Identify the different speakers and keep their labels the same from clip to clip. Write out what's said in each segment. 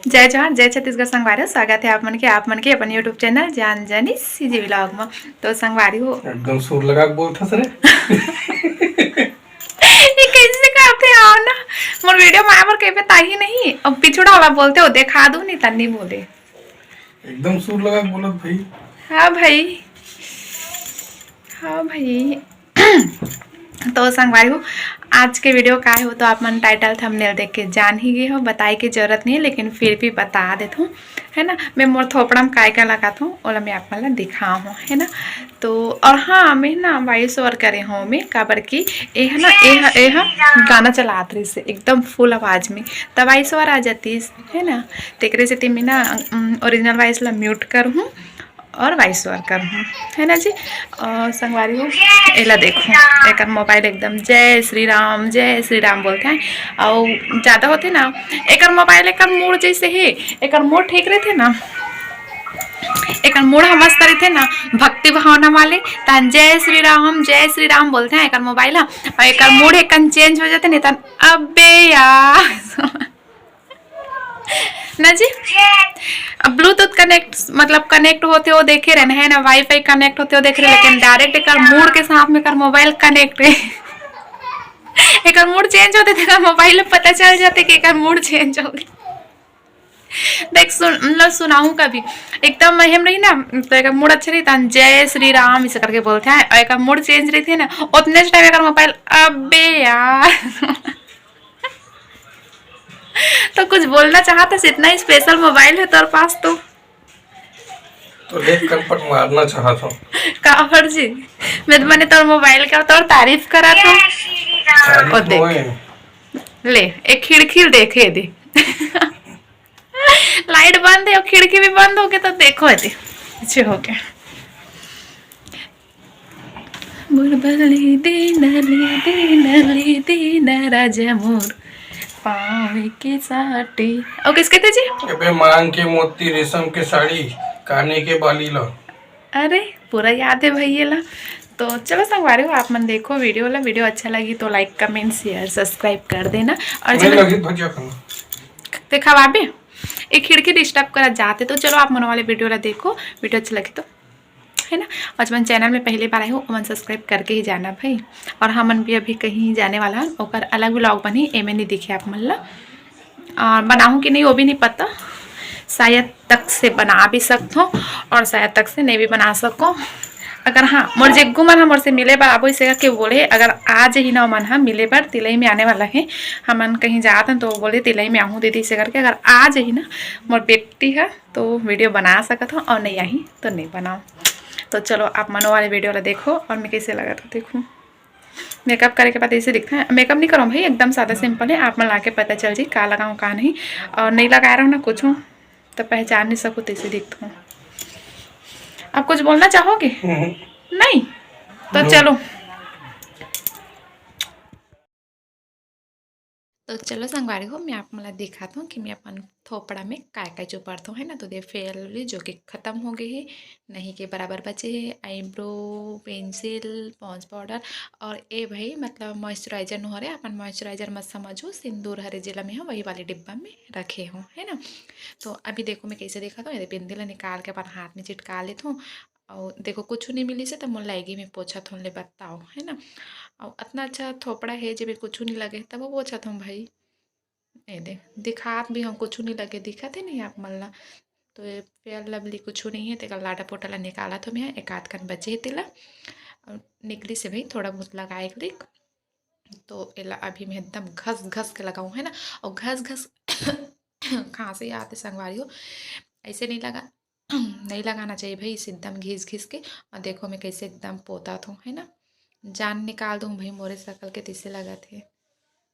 Speaker 1: जय जोहार जय छत्तीसगढ़ संगवारी स्वागत है आप मन के अपन यूट्यूब चैनल जान जानी सीजी व्लॉग में। तो संगवारी हो
Speaker 2: एकदम सुर लगा के बोलता सर
Speaker 1: ये कैसे करते आओ ना मोर वीडियो में आवर कहीं पे ताही नहीं अब पिछड़ा वाला बोलते हो देखा दूं नहीं तन्नी बोले
Speaker 2: एकदम सुर लगा के बोलत भाई।
Speaker 1: हाँ भाई हाँ भाई तो संगवारी हो आज के वीडियो का हो तो आप मन टाइटल थंबनेल देख के जान ही गए हो, बताई की जरूरत नहीं है लेकिन फिर भी बता देता हूँ है ना। मैं मोर थोपड़ा में काय लगाता हूँ और मैं आप मन दिखा हूँ है ना। तो और हाँ मैं ना वॉइस ओवर करे हूँ मैं काबर की यह ना यह गाना चलात रही से एकदम फुल आवाज में तब वॉइस ओवर आ जाती है ना। तेकरे से मैं ना ओरिजिनल वॉइस ला म्यूट कर हूँ और वाइस ओवर कर हूँ है ना जी। संगवारी हो एला देखो एक मोबाइल एकदम जय श्री राम बोलते हैं और ज़्यादा होते ना एक मोबाइल एक मूड जैसे है एक मूड ठीक रहते ना एक मूड हम मस्त रहे थे ना भक्ति भावना वाले तन जय श्री राम बोलते हैं एक मोबाइल और एक मूड एक चेंज हो जाते नहीं तन अबे यार ना जी। ब्लूटूथ कनेक्ट मतलब कनेक्ट होते हो देखे रहे है ना, वाईफाई कनेक्ट होते हो देख रहे लेकिन डायरेक्ट एक मूड के साथ में कर मोबाइल कनेक्ट है एक मूड चेंज होते थे मोबाइल में पता चल जाते कि एक मूड चेंज हो गया। देख मतलब सुनाऊं कभी एकदम महिम रही ना तो एक मूड अच्छा रही था जय श्री राम इसे करके बोलते हैं और एक मूड चेंज रही थी ना उतने टाइम एक मोबाइल अबे यार तो कुछ बोलना चाहता है इतना स्पेशल मोबाइल है तेरे पास तो
Speaker 2: देख कर पट मारना चाहता हूँ
Speaker 1: काफर जी मैं तो मैंने तोर मोबाइल का तोर तारीफ करा था और देख ले एक खिड़की देखे दे लाइट बंद है और खिड़की भी बंद हो गई तो देखो दे पीछे हो गया बुलबुली दीना राजा मोर पावे के साटे और किसके थे जी
Speaker 2: अबे मांग के मोती रेशम के साड़ी काने के बाली ला।
Speaker 1: अरे पूरा याद है भैया ला। तो चलो संगवारी हो आप मन देखो वीडियो ला, वीडियो अच्छा लगी तो लाइक कमेंट शेयर सब्सक्राइब कर देना और चलो
Speaker 2: लगी भजिया खाना
Speaker 1: देखा भाभी एक खिड़की डिस्टर्ब करा जाते तो चलो आप मन वाले वीडियो ला देखो, वीडियो अच्छा लगे तो है ना। और मन चैनल में पहली बार आए हो मन सब्सक्राइब करके ही जाना भाई। और हमन भी अभी कहीं जाने वाला है और अलग व्लॉग बनी एमे नहीं दिखे आप मन ला बनाऊँ कि नहीं वो भी नहीं पता, शायद तक से बना भी सकता हूँ और शायद तक से नहीं भी बना सको। अगर हाँ मोर जेगू मन हमर से मिले बार अब से के बोले अगर आज ही ना मन हम मिले बार तिलई में आने वाला है हमन कहीं जाते हैं तो बोले तिलई में आहूँ दीदी से करके अगर आज ही ना मोर बेटी है तो वीडियो बना सकता हूँ और नहीं आई तो नहीं बनाओ। तो चलो आप मनो वाले वीडियो वाला देखो और मैं कैसे लगा था देखूँ। मेकअप करे के बाद ऐसे दिखता है, मेकअप नहीं करूँ भाई एकदम सादा सिंपल है, आप मन ला के पता चल जी का लगाऊँ का नहीं और नहीं लगा रहा हूँ ना कुछ हूँ तो पहचान नहीं सकूँ तैसे दिखता हूँ। आप कुछ बोलना चाहोगे नहीं तो चलो तो चलो संगवारी हो मैं आप मला दिखाता हूँ कि मैं अपन थोपड़ा में काय काय जो पड़ता हूँ है ना। तो दे फेल जो कि ख़त्म हो गए हैं नहीं के बराबर बचे हैं आईब्रो पेंसिल पॉन्स पाउडर और ये भाई मतलब मॉइस्चराइजर न हो रहे अपन मॉइस्चराइजर मत समझो सिंदूर हरे जिला में है वही वाले डिब्बा में रखे हूँ है ना। तो अभी देखो मैं कैसे देखा था ये बिंदी ला निकाल के अपन हाथ में चिटका लेता हूँ और देखो कुछ नहीं मिली से तो मुझे लाएगी मैं पोछा थोन ले बताओ है ना। और इतना अच्छा थोपड़ा है जब कुछ नहीं लगे तब वो पोछा थूँ भाई ये दे दिखात भी हम कुछ नहीं लगे दिखा थे नहीं आप मल्ला। तो ये फेयर लवली कुछ नहीं है तेरा लाडा पोटला निकाला तो मैं एक आध कन बचे तिला और निकली से भाई थोड़ा बहुत लगाए क्लिक तो एला अभी मैं एकदम घस घस के लगाऊँ है ना। और घस घस खांसी आते संगवारी हो ऐसे नहीं लगा नहीं लगाना चाहिए भाई इसे एकदम घिस घिस के और देखो मैं कैसे एकदम पोता हूँ है ना। जान निकाल दूँ भाई मोरे शकल के तीसरे लगा थे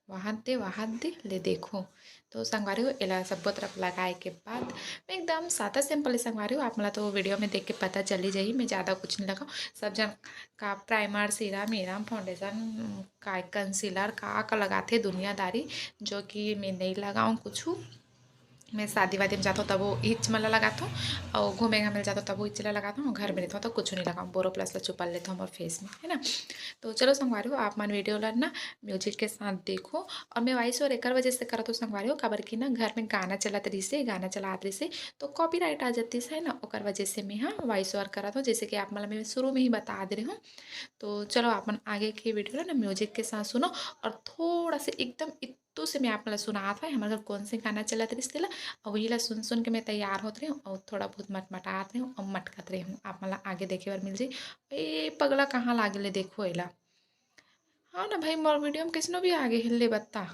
Speaker 1: वहाँ दे ले देखो। तो संगवारी हो एला सब तरफ लगाए के बाद मैं एकदम सादा सिंपल संगवारी हो आप मला तो वीडियो में देख के पता चली जाइए मैं ज़्यादा कुछ नहीं लगाऊँ। सब जन का प्राइमर सीरम मीरम फाउंडेशन का कंसीलर का लगाते दुनियादारी जो कि मैं नहीं लगाऊँ कुछ मैं शादी वादी में जाता हूँ तब वो हिच मला लगाता हूँ, और घूमे घामे जाता हूँ तब वो हिचला लगाता हूँ, घर में रहता हूँ तो कुछ नहीं लगाऊँ, बोरो प्लस ला चुपा लेता हूँ और फेस में, है ना। तो चलो संगवारी हो, आप मन वीडियो ला ना म्यूजिक के साथ देखो। और मैं वॉइस ओवर एकर वजह से करत हूँ संगवारी हो, काबर कि ना घर में गाना चलत रही से, गाना चलात रही से तो कॉपीराइट आ जाती है ना, ओकर वजह से मैं हाँ वॉइस ओवर करत हूँ, जैसे कि आप मतलब मैं शुरू में ही बता दे रही हूँ। तो चलो अपन आगे की वीडियो ना म्यूजिक के साथ सुनो, और थोड़ा से एकदम इत्तू से मैं आप मतलब सुनात है हमारे घर कौन से गाना चलत रही तेला, और वही ला सुन सुन के मैं तैयार होत रही हूँ, और थोड़ा बहुत मटमटात रही हूँ और मटकत रही हूँ, आप मतलब आगे देखे बार मिल जाई। ए पगला कहाँ लागले देखो एला। हाँ ना भाई, मोर वीडियो में किसनो भी आगे हिल ले बत्ता,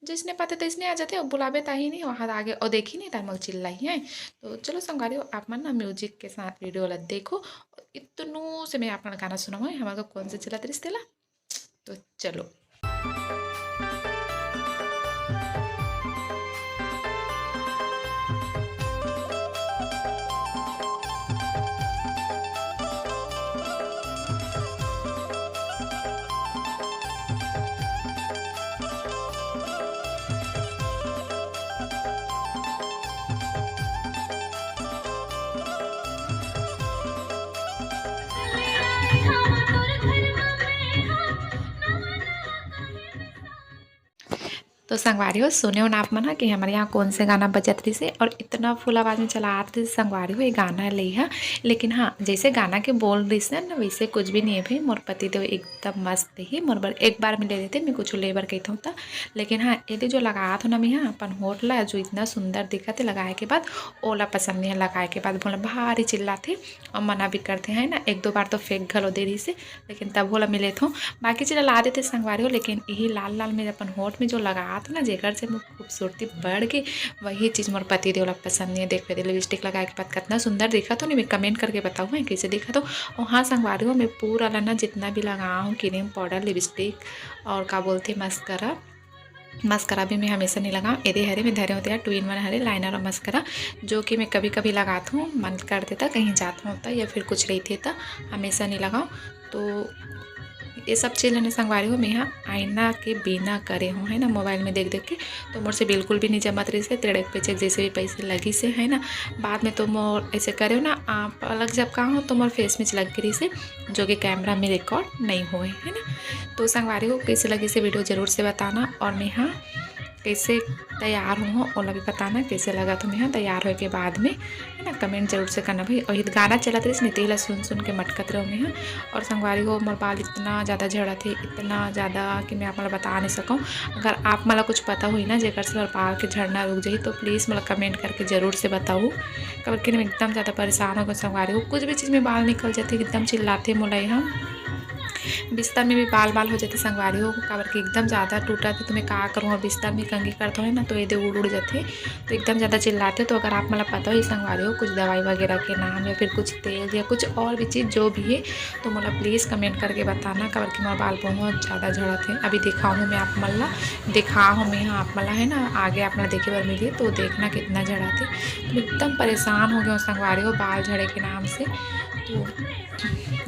Speaker 1: जिसने पता तैसने आ जाते और बुलावे ताही नहीं वहाँ आगे और देखी नहीं तार मल चिल्लाई है। तो चलो संगारियो आप मन ना म्यूजिक के साथ वीडियो ला देखो, और इतनू से मैं अपना गाना सुना हुआ है हमारे को कौन से चला रिश्तेला। तो चलो। तो संगवारी हो सुने हो ना आप मना कि हमारे यहाँ कौन से गाना बजत रही से, और इतना फुल आवाज़ में चलात रही संगवारी हो ये गाना ले हा। लेकिन हाँ जैसे गाना के बोल रही से ना वैसे कुछ भी नहीं है भाई, मोर पति देव एकदम मस्त ही मोर बर एक बार में ले लेते मैं कुछ लेबर कहता हूँ। लेकिन हाँ ये जो लगाया था ना मैं हाँ अपन होठ ला जो इतना सुंदर दिखा थे लगाए के बाद, ओला पसंद नहीं है लगाए के बाद बोला भारी चिल्लाते और मना भी करते हैं ना, एक दो बार तो फेंक घलो दे रही से, लेकिन तब बोला मिले तो बाकी चीज़ ला देते संगवारी हो। लेकिन यही लाल लाल में अपन होठ में जो लगा था ना जेकर से मोर खूबसूरती बढ़ गई, वही चीज़ मोर पति देवला पसंद नहीं है। देख पे लिपस्टिक लगाए के बाद कितना सुंदर दिखा तो नहीं, मैं कमेंट करके बताऊँ है कैसे दिखा तो। और हाँ संगवारी हो मैं पूरा लाना जितना भी लगाया हूँ क्रीम पाउडर लिपस्टिक और का बोलते मस्करा, मस्करा भी मैं हमेशा नहीं लगाऊँ, एदे हरे में धरे होते हैं 2 in 1 हरे लाइनर और मस्करा, जो कि मैं कभी कभी लगाती हूँ मन कर देता कहीं जाता होता या फिर कुछ रही थे तो हमेशा नहीं लगाऊँ। तो ये सब चीज़ लेने संगवारी हो मैं यहाँ आईना के बिना करे हूँ है ना, मोबाइल में देख देख के तो मोर से बिल्कुल भी नहीं जमत रही से तेड़क पेचक जैसे भी पैसे लगी से है ना। बाद में तो मोर ऐसे करे हो ना आप अलग जब कहाँ हो तो मोर फेस में लग रही से, जो कि कैमरा में रिकॉर्ड नहीं हुए है ना। तो संगवारी हो कैसे लगी से वीडियो ज़रूर से बताना, और मैं यहाँ कैसे तैयार हूँ ओला भी बताना कैसे लगा तो मैं यहाँ तैयार होए के बाद में है ना, कमेंट जरूर से करना भाई। और ये गाना चला था इसमें तेला सुन सुन के मटकत रहो मैं यहाँ। और संगवारी हो मोर बाल इतना ज़्यादा झड़ा थे, इतना ज़्यादा कि मैं आप मतलब बता नहीं सकूँ। अगर आप मतलब कुछ पता हुई ना जेकर से मोर बाल के झड़ना रुक जाए तो प्लीज़ मतलब कमेंट करके ज़रूर से बताऊँ, कबर कि मैं एकदम ज़्यादा परेशान हो गई संगवारी हो, कुछ भी चीज़ में बाल निकल जाते एकदम चिल्लाते मोला यहाँ बिस्तर में भी बाल बाल हो जाते संगवारी हो, काबर कि एकदम ज़्यादा टूटा थे तो मैं क्या करूँ, और बिस्तर में कंघी करता हूँ ना तो ये उड़ जाते तो एकदम ज़्यादा चिल्लाते। तो अगर आप मतलब पता हो संगवारी हो कुछ दवाई वगैरह के नाम या फिर कुछ तेल या कुछ और भी चीज़ जो भी है तो मतलब प्लीज़ कमेंट करके बताना, काबर कि मेरा बाल बहुत ज़्यादा झड़ा थे। अभी दिखाऊँ मैं आप मल्ला दिखाऊँ मैं यहाँ आप मला है ना आगे आप मतलब देखे बार मिलिए तो देखना कितना झड़ा थे। तो एकदम परेशान हो गया संगवारी हो बाल झड़े के नाम से। तो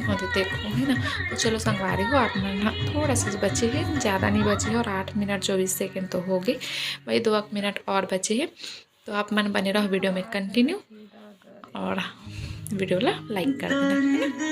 Speaker 1: और देखो है ना। तो चलो संगवारी हो आप मन थोड़ा सा बचे हैं, ज़्यादा नहीं बचे हैं, और 8 मिनट 24 सेकेंड तो हो गए, वही 2 मिनट और बचे हैं। तो आप मन बने रहो वीडियो में कंटिन्यू, और वीडियो ला लाइक कर देना है ना।